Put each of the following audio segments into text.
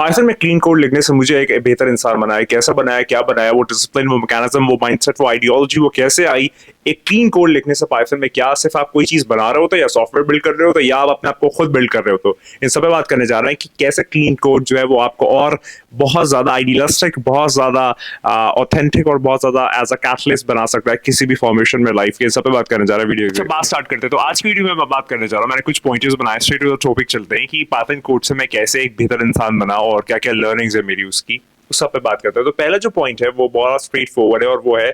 Python में clean code लिखने से मुझे एक बेहतर इंसान बनाया, कैसा बनाया, क्या बनाया, वो डिसिप्लिन, वो मैकेनिज्म, वो माइंडसेट, वो आइडियोलॉजी, वो कैसे आई। एक क्लीन कोड लिखने से पाइथन में क्या सिर्फ आप कोई चीज बना रहे हो तो, या सॉफ्टवेयर बिल्ड कर रहे हो तो, या आप अपने आप को खुद बिल्ड कर रहे हो तो, इन सब पे बात करने जा रहे हैं कि कैसे क्लीन कोड जो है वो आपको और बहुत ज्यादा आइडियलिस्टिक, बहुत ज्यादा ऑथेंटिक और बहुत ज्यादा एज अ कैटलिस्ट बना सकता है किसी भी फॉर्मेशन में लाइफ के। इन सब पे बात करने जा रहे हैं वीडियो। अच्छा, बात स्टार्ट करते हैं। तो आज की वीडियो में मैं बात करने जा रहा हूँ, मैंने कुछ पॉइंटर्स बनाए, स्ट्रेट टू द टॉपिक चलते हैं कि पाइथन कोड से मैं कैसे एक बेहतर इंसान बना और क्या क्या लर्निंग्स है मेरी उसकी, उस सब पे बात करते हैं। तो पहला जो पॉइंट है वो बहुत स्ट्रेट फॉरवर्ड है और वो है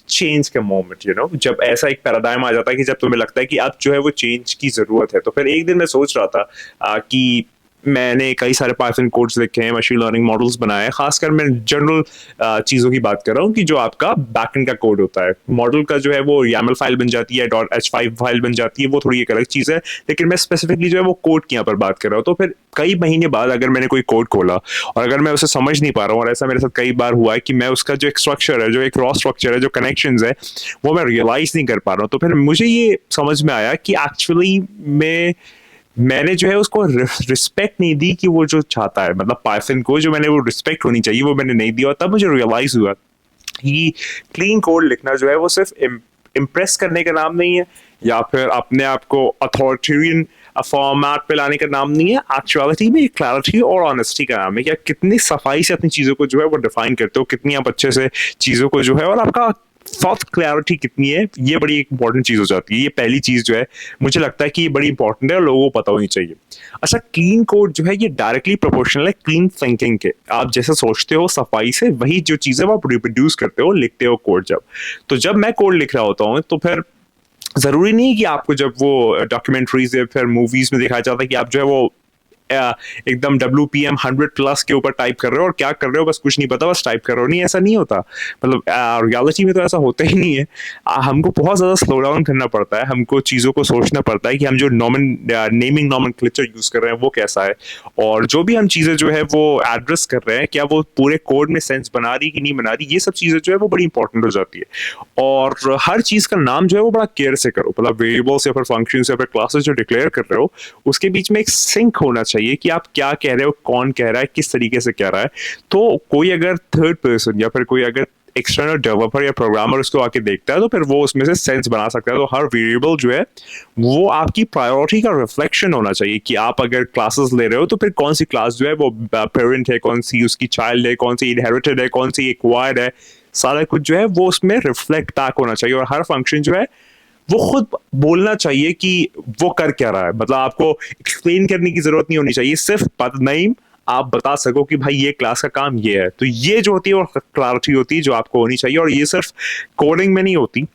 चेंज का मोमेंट। जब ऐसा एक पैराडाइम आ जाता है कि जब तुम्हें लगता है कि अब जो है वो चेंज की जरूरत है। तो फिर एक दिन मैं सोच रहा था कि मैंने कई सारे पाइथन कोड्स लिखे हैं, मशीन लर्निंग मॉडल्स बनाए हैं। खासकर मैं जनरल चीज़ों की बात कर रहा हूँ कि जो आपका बैकएंड का कोड होता है, मॉडल का जो है वो YAML फाइल बन जाती है, .h5 फाइल बन जाती है, वो थोड़ी एक अलग चीज़ है। लेकिन मैं स्पेसिफिकली जो है वो कोड की यहाँ पर बात कर रहा हूँ। तो फिर कई महीने बाद अगर मैंने कोई कोड खोला और अगर मैं उसे समझ नहीं पा रहा हूँ, और ऐसा मेरे साथ कई बार हुआ है कि मैं उसका जो एक स्ट्रक्चर है, जो एक रॉ स्ट्रक्चर है, जो कनेक्शंस है, वो मैं रियलाइज नहीं कर पा रहा हूँ। तो फिर मुझे ये समझ में आया कि एक्चुअली मैंने जो है उसको रिस्पेक्ट नहीं दी कि वो जो चाहता है, मतलब पाइथन को जो मैंने वो रिस्पेक्ट होनी चाहिए वो मैंने नहीं दिया। और तब मुझे रियलाइज हुआ कि क्लीन कोड लिखना जो है वो सिर्फ इम्प्रेस करने का नाम नहीं है, या फिर अपने आप को अथॉरिटेरियन फॉर्मेट पे लाने का नाम नहीं है। एक्चुअलिटी में क्लैरिटी और ऑनेस्टी का नाम है। क्या कितनी सफाई से अपनी चीज़ों को जो है वो डिफाइन करते हो, कितनी आप अच्छे से चीज़ों को जो है, और आपका थॉट क्लैरिटी कितनी है, ये बड़ी एक इंपॉर्टेंट चीज़ हो जाती है। ये पहली चीज़ जो है मुझे लगता है कि ये बड़ी इंपॉर्टेंट है और लोगों को पता होनी चाहिए। अच्छा, क्लीन कोड जो है ये डायरेक्टली प्रोपोर्शनल है क्लीन थिंकिंग के। आप जैसे सोचते हो सफाई से, वही जो चीज़ है वो आप रिप्रोड्यूस करते हो, लिखते हो कोड। तो जब मैं कोड लिख रहा होता हूँ तो फिर जरूरी नहीं है कि आपको, जब वो डॉक्यूमेंट्रीज या फिर मूवीज में दिखाया जाता है कि आप जो है वो एकदम WPM 100+ के ऊपर टाइप कर रहे हो और क्या कर रहे हो बस कुछ नहीं पता, बस टाइप कर रहे हो। नहीं, ऐसा नहीं होता। मतलब रियलिटी में तो ऐसा होता ही नहीं है। हमको बहुत ज़्यादा स्लो डाउन करना पड़ता है, हमको चीज़ों को सोचना पड़ता है कि हम जो नेमिंग नॉमेनक्लेचर यूज़ कर रहे हैं वो कैसा है, और जो भी हम चीज़ें जो है वो एड्रेस कर रहे हैं क्या वो पूरे कोड में सेंस बना रही कि नहीं बना रही। ये सब चीज़ें जो है वो बड़ी इंपॉर्टेंट हो जाती है। और हर चीज़ का नाम जो है वो बड़ा केयर से करो। मतलब वेरिएबल्स या फिर फंक्शंस या फिर क्लासेस जो डिक्लेयर कर रहे हो उसके बीच में एक सिंक होना चाहिए कि आप क्या कह रहे हो, कौन कह रहा है, किस तरीके से कह रहा है। तो कोई अगर थर्ड पर्सन या फिर कोई अगर एक्सटर्नल डेवलपर या प्रोग्रामर उसको आके देखता है तो फिर वो उसमें से सेंस बना सकता है। तो हर वेरिएबल जो है वो आपकी प्रायोरिटी का रिफ्लेक्शन होना चाहिए कि आप अगर क्लासेस ले रहे हो तो फिर कौन सी क्लास जो है वो पेरेंट है, कौन सी उसकी चाइल्ड है, कौन सी इनहेरिटेड है, कौन सी एक्वायर्ड है, सारा कुछ जो है वो उसमें रिफ्लेक्ट बैक होना चाहिए। और हर फंक्शन जो है वो खुद बोलना चाहिए कि वो कर क्या रहा है। मतलब आपको एक्सप्लेन करने की जरूरत नहीं होनी चाहिए, सिर्फ नेम आप बता सको कि भाई ये क्लास का काम ये है। तो ये जो होती है वो क्लैरिटी होती है जो आपको होनी चाहिए, और ये सिर्फ कोडिंग में नहीं होती,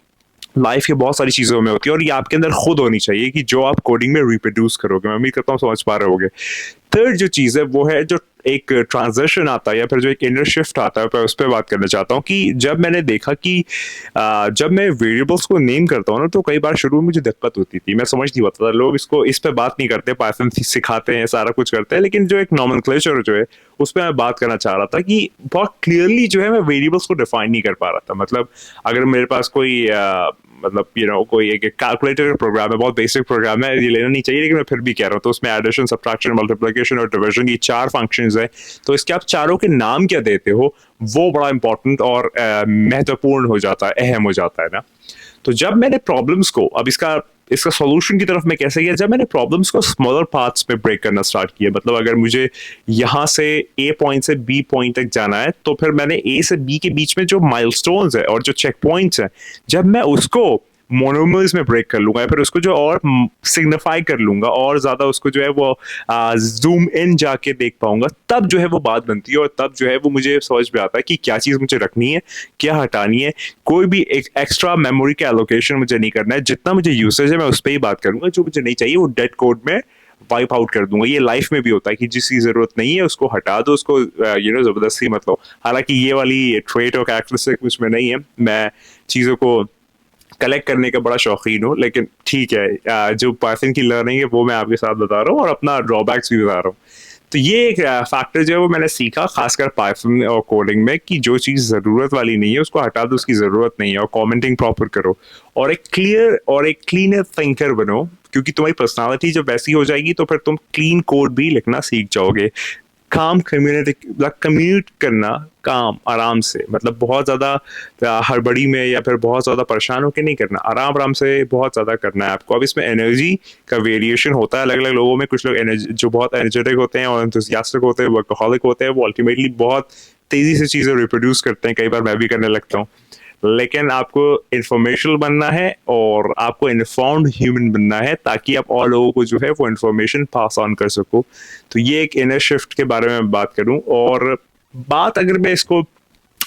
लाइफ के बहुत सारी चीजों में होती है, और ये आपके अंदर खुद होनी चाहिए कि जो आप कोडिंग में रिप्रोड्यूस करोगे। मैं उम्मीद करता हूँ समझ पा रहे होगे। थर्ड जो चीज़ है वो है जो एक ट्रांजिशन आता है या फिर जो एक इनर शिफ्ट आता है, मैं उस पर बात करना चाहता हूँ कि जब मैंने देखा कि जब मैं वेरिएबल्स को नेम करता हूँ ना तो कई बार शुरू में मुझे दिक्कत होती थी, मैं समझ नहीं पाता था। लोग इस पे बात नहीं करते, पाइथन सिखाते हैं, सारा कुछ करते हैं, लेकिन जो एक नॉमेनक्लेचर जो है उस पर मैं बात करना चाह रहा था कि बहुत क्लियरली जो है मैं वेरिएबल्स को डिफाइन नहीं कर पा रहा था। मतलब अगर मेरे पास कोई मतलब कोई एक कैलकुलेटर प्रोग्राम है, बहुत बेसिक प्रोग्राम है, ये लेना नहीं चाहिए लेकिन मैं फिर भी कह रहा हूँ, तो उसमें एडिशन, सब्ट्रैक्शन, मल्टीप्लिकेशन और डिवीजन, ये 4 फंक्शंस हैं। तो इसके आप चारों के नाम क्या देते हो वो बड़ा इंपॉर्टेंट और महत्वपूर्ण हो जाता है, अहम हो जाता है ना। तो जब मैंने प्रॉब्लम्स को, अब इसका सॉल्यूशन की तरफ मैं कैसे गया, जब मैंने प्रॉब्लम्स को स्मॉलर पार्ट्स में ब्रेक करना स्टार्ट किया। मतलब अगर मुझे यहाँ से A पॉइंट से B पॉइंट तक जाना है तो फिर मैंने A से B के बीच में जो माइलस्टोन्स है और जो चेक पॉइंट्स हैं, जब मैं उसको मोनोमर्स में ब्रेक कर लूंगा या फिर उसको जो और सिग्निफाई कर लूंगा और ज्यादा उसको जो है वो जूम इन जाके देख पाऊंगा, तब जो है वो बात बनती है और तब जो है वो मुझे समझ में आता है कि क्या चीज मुझे रखनी है, क्या हटानी है। कोई भी एक एक्स्ट्रा मेमोरी का एलोकेशन मुझे नहीं करना है। जितना मुझे यूसेज है मैं उस पर ही बात करूंगा, जो मुझे नहीं चाहिए वो डेड कोड में वाइप आउट कर दूंगा। ये लाइफ में भी होता है कि जिसकी जरूरत नहीं है उसको हटा दो, उसको जबरदस्ती मत लो। हालांकि ये वाली ट्रेट और कैरेक्टरिस्टिक मुझ में नहीं है, मैं चीजों को कलेक्ट करने का बड़ा शौकीन हूँ, लेकिन ठीक है, जो पाइथन की लर्निंग है वो मैं आपके साथ बता रहा हूँ और अपना ड्रॉबैक्स भी बता रहा हूँ। तो ये एक फैक्टर जो है वो मैंने सीखा खासकर पाइथन और कोडिंग में कि जो चीज़ ज़रूरत वाली नहीं है उसको हटा दो, उसकी ज़रूरत नहीं है, और कमेंटिंग प्रॉपर करो और एक क्लियर और एक क्लीनर थिंकर बनो, क्योंकि तुम्हारी पर्सनालिटी जब वैसी हो जाएगी तो फिर तुम क्लीन कोड भी लिखना सीख जाओगे। काम कम्यूट करना, काम आराम से, मतलब बहुत ज़्यादा हड़बड़ी में या फिर बहुत ज़्यादा परेशान होकर नहीं करना, आराम आराम से बहुत ज़्यादा करना है आपको। अब इसमें एनर्जी का वेरिएशन होता है अलग अलग लोगों में। कुछ लोग एनर्जी जो बहुत एनर्जेटिक होते हैं और एंथुसियास्टिक होते हैं, वर्कहॉलिक होते हैं, वो अल्टीमेटली बहुत तेज़ी से चीज़ें रिप्रोड्यूस करते हैं, कई बार मैं भी करने लगता हूँ। लेकिन आपको इन्फॉर्मेशनल बनना है और आपको इन्फॉर्म्ड ह्यूमन बनना है, ताकि आप और लोगों को जो है वो इन्फॉर्मेशन पास ऑन कर सको। तो ये एक इनर शिफ्ट के बारे में बात करूं, और बात अगर मैं इसको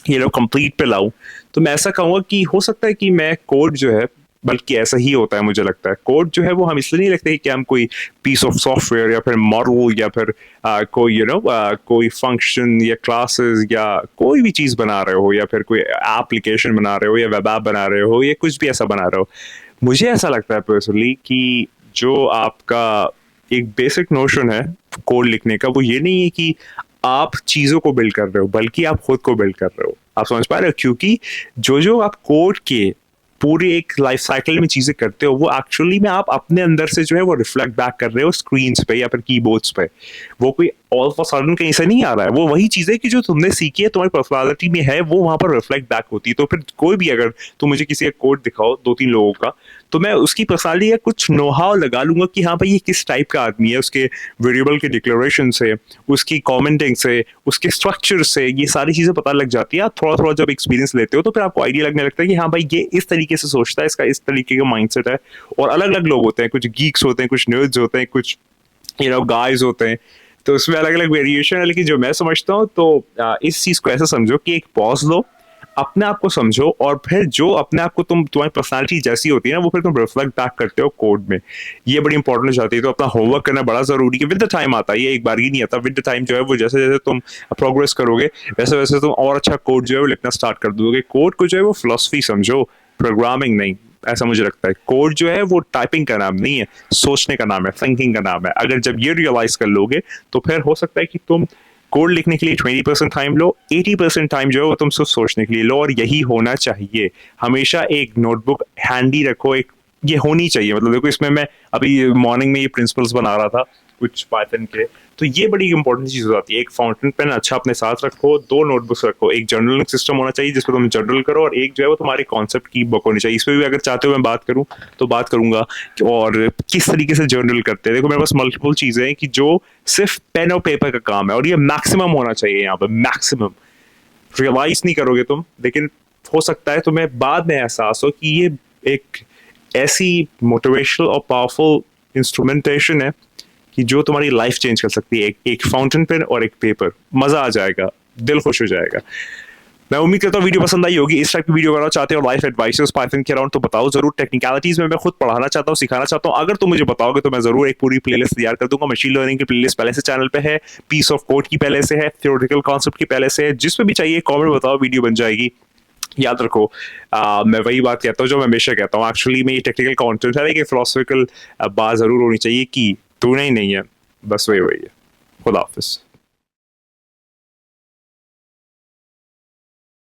कंप्लीट पे लाऊं, तो मैं ऐसा कहूंगा कि हो सकता है कि मैं कोड जो है, बल्कि ऐसा ही होता है मुझे लगता है, कोड जो है वो हम इसलिए नहीं लगते कि हम कोई पीस ऑफ सॉफ्टवेयर या फिर मॉडल या फिर कोई कोई फंक्शन या क्लासेस या कोई भी चीज़ बना रहे हो, या फिर कोई एप्लीकेशन बना रहे हो, या वेब ऐप बना रहे हो, या कुछ भी ऐसा बना रहे हो। मुझे ऐसा लगता है पर्सनली कि जो आपका एक बेसिक नोशन है कोड लिखने का, वो ये नहीं है कि आप चीज़ों को बिल्ड कर रहे हो, बल्कि आप खुद को बिल्ड कर रहे हो। आप समझ पा रहे हो? क्योंकि जो जो आप कोड के पूरे एक लाइफ साइकिल में चीज़ें करते हो, वो एक्चुअली में आप अपने अंदर से जो है वो रिफ्लेक्ट बैक कर रहे हो स्क्रीन्स पे या फिर कीबोर्ड्स पे। वो कोई ऑल ऑफ अ सडन कहीं से नहीं आ रहा है, वो वही चीज़ है कि जो तुमने सीखी है, तुम्हारी पर्सनालिटी में है, वो वहाँ पर रिफ्लेक्ट बैक होती है। तो फिर कोई भी, अगर तुम मुझे किसी का कोड दिखाओ 2-3 लोगों का, तो मैं उसकी पर्सनालिटी का कुछ नो हाउ लगा लूंगा कि हाँ भाई ये किस टाइप का आदमी है, उसके वेरिएबल के डिक्लेरेशन से, उसकी कमेंटिंग से, उसके स्ट्रक्चर से, ये सारी चीज़ें पता लग जाती है। आप थोड़ा थोड़ा जब एक्सपीरियंस लेते हो, तो फिर आपको आइडिया लगने लगता है कि हाँ भाई ये इस तरीके से सोचता है, इसका इस तरीके का माइंडसेट है। और अलग अलग लोग होते हैं, कुछ गीक्स होते हैं, कुछ नर्ड्स होते हैं, कुछ गाइज होते हैं, तो उसमें अलग अलग वेरिएशन है। लेकिन जो मैं समझता हूँ, तो इस चीज़ को ऐसा समझो कि एक पॉज लो, अपने आप को समझो, और फिर जो अपने आप को तुम्हारी पर्सनालिटी जैसी होती है ना, वो फिर तुम रिफ्लेक्ट बैक करते हो कोड में। ये बड़ी इंपॉर्टेंट हो जाती है। तो अपना होमवर्क करना बड़ा जरूरी है। विद द टाइम आता है, ये एक बार ही नहीं आता। विद द टाइम जो है वो जैसे जैसे तुम प्रोग्रेस करोगे, वैसे वैसे तुम और अच्छा कोड जो है वो लिखना स्टार्ट कर दोगे। कोड को जो है वो फिलोसफी समझो, प्रोग्रामिंग नहीं। ऐसा मुझे लगता है कोड जो है वो टाइपिंग का नाम नहीं है, सोचने का नाम है, थिंकिंग का नाम है। अगर जब ये रियलाइज कर लोगे, तो फिर हो सकता है कि तुम कोड लिखने के लिए 20% टाइम लो, 80% टाइम जो है वो तुम सिर्फ सोचने के लिए लो। और यही होना चाहिए। हमेशा एक नोटबुक हैंडी रखो, एक ये होनी चाहिए। मतलब देखो, इसमें मैं अभी मॉर्निंग में ये प्रिंसिपल्स बना रहा था कुछ पाइथन के, तो ये बड़ी इंपॉर्टेंट चीज हो जाती है। एक फाउंटेन पेन अच्छा अपने साथ रखो, 2 नोटबुक्स रखो, एक जर्नलिंग सिस्टम होना चाहिए जिसपे तुम जर्नल करो, और एक जो है वो तुम्हारे कॉन्सेप्ट की बुक होनी चाहिए। इस पे भी अगर चाहते हो मैं बात करूं, तो बात करूंगा और किस तरीके से जर्नल करते हैं। देखो, मेरे पास मल्टीपल चीजें हैं कि जो सिर्फ पेन और पेपर का काम है, और ये मैक्सिमम होना चाहिए यहाँ पर। मैक्सिमम रियलाइज नहीं करोगे तुम, लेकिन हो सकता है तुम्हें बाद में एहसास हो कि ये एक ऐसी मोटिवेशनल और पावरफुल इंस्ट्रूमेंटेशन है कि जो तुम्हारी लाइफ चेंज कर सकती है। एक फाउंटेन पेन और एक पेपर, मजा आ जाएगा, दिल खुश हो जाएगा। मैं उम्मीद करता हूँ वीडियो पसंद आई होगी। इस टाइप की वीडियो बनाना चाहते हो, लाइफ एडवाइसेस पाइथन के अराउंड, तो बताओ जरूर। टेक्निकलिटीज में मैं खुद पढ़ाना चाहता हूँ, सिखाना चाहता हूँ। अगर तुम मुझे बताओगे तो मैं जरूर एक पूरी प्लेलिस्ट तैयार कर दूंगा। मशीन लर्निंग की प्लेलिस्ट पहले से चैनल पे है, पीस ऑफ कोड की पहले से है, थ्योरेटिकल कॉन्सेप्ट की पहले से है। जिसमें भी चाहिए कॉमेंट बताओ, वीडियो बन जाएगी। याद रखो, मैं वही बात कहता हूँ जो मैं हमेशा कहता हूँ। एक्चुअली में ये टेक्निकल कंटेंट है, लेकिन फिलोसफिकल बात जरूर होनी चाहिए कि तू नहीं है, बस वही है। खुदा हाफिज।